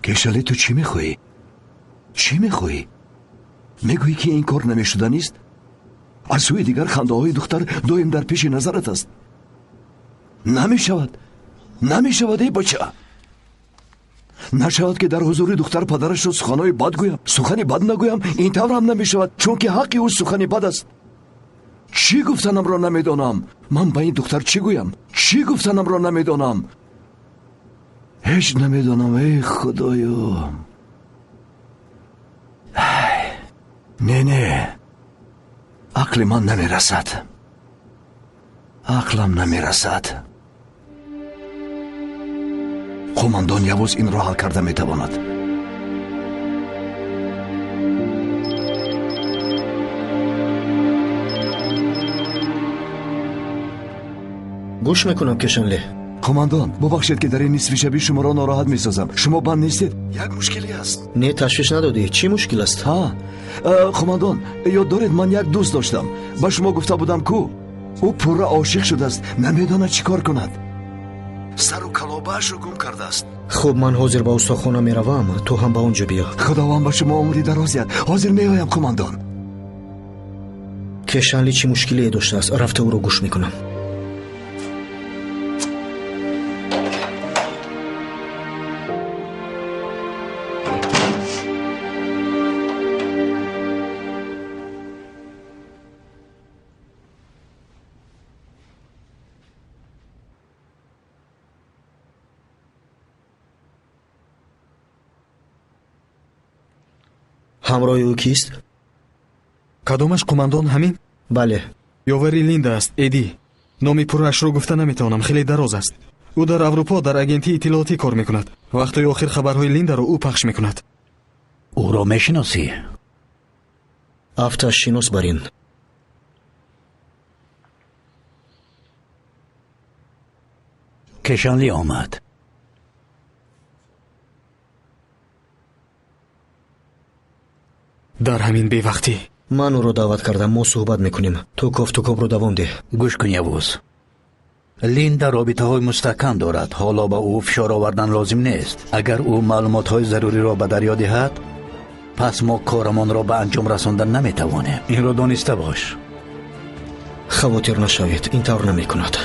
کشالی تو چی میخوایی؟ چی میخوایی؟ میگویی که این کار نمیشدنی است؟ از سوی دیگر خنده های دختر دویم در پیش نظرت است. نمیشود ای بچه. نشود که در حضور دختر پدرش رو سخنهای بد گویم. سخنی بد نگویم این طور هم نمیشود، چون که حقی او سخنی بد است. چی گفتنم را نمیدانم. من به این دختر چی گویم؟ چی گفتنم را نمیدانم. هیچ نمیدانم. ای خدایا. نه عقل من نمیرسد. عقلم نمیرسد. قماندان یوز این را حل کرده میتواند. گوش میکنم کشانلی. قماندان ببخشید که در این نصف شبی شما را ناراحت میسازم. شما بند نیستید؟ یک مشکلی است. نه تشویش ندادی. چی مشکل است؟ قماندان یاد دارید من یک دوست داشتم. با شما گفته بودم کو او پورا عاشق شده است، نمیداند چی کار کند. سر و کلابه‌اش رو گم کرده است. خب من حاضر با استخوانم میروم، تو هم با اونجا بیا. خداوند با شما عمری دراز دهد. حاضر میایم قماندان. کشانلی چی مشکلی داشته است؟ رفته او رو گوش میکنم. همراه او کیست؟ کدامش قماندان همین؟ بله. یاوری لیندا است. ایدی. نامی پرش رو گفته نمیتونم، خیلی دراز است. او در اروپا در اگنتی اطلاعاتی کار میکند. وقتی آخر خبرهای لیندا رو او پخش میکند. او را میشناسی؟ افتش شناس برین. کشانلی آمد. در همین بی وقتی من او رو دعوت کردم، ما صحبت میکنیم. تو گفت و گپ رو دوام ده. گوش کن یوز. لیندا رابطه های مستحکم دارد. حالا با او فشار آوردن لازم نیست. اگر او معلومات های ضروری را به دریا دهد، پس ما کارمان را به انجام رساندن نمیتوانیم. این را دانسته باش. خواطر نشوید، این طور نمیکند.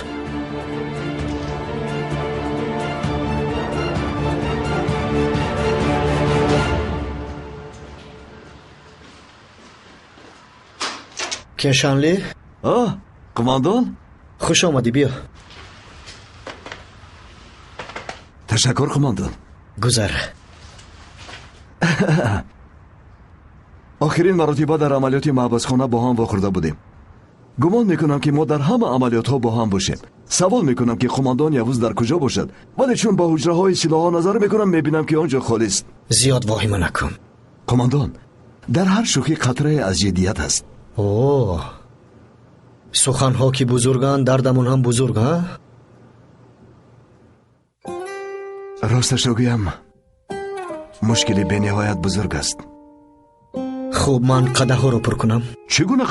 کشانلی؟ قماندان خوش آمدی، بیا. تشکر قماندان. گذر. آخرین مراتبه در عملیات محبسخانه با هم واخورده بودیم. گمان میکنم که ما در همه عملیات ها با هم باشیم. سوال میکنم که قماندان یوز در کجا باشد، ولی چون با حجره های سلاح ها نظر میکنم میبینم که آنجا خالی است. زیاد واهمه نکن قماندان. در هر شوخی قطره از جدیت است. اوه، سخنها که بزرگان دردمون هم بزرگ ها؟ راستش رو گویم مشکلی به نهایت بزرگ است. خب من قده ها رو پر کنم. چگونه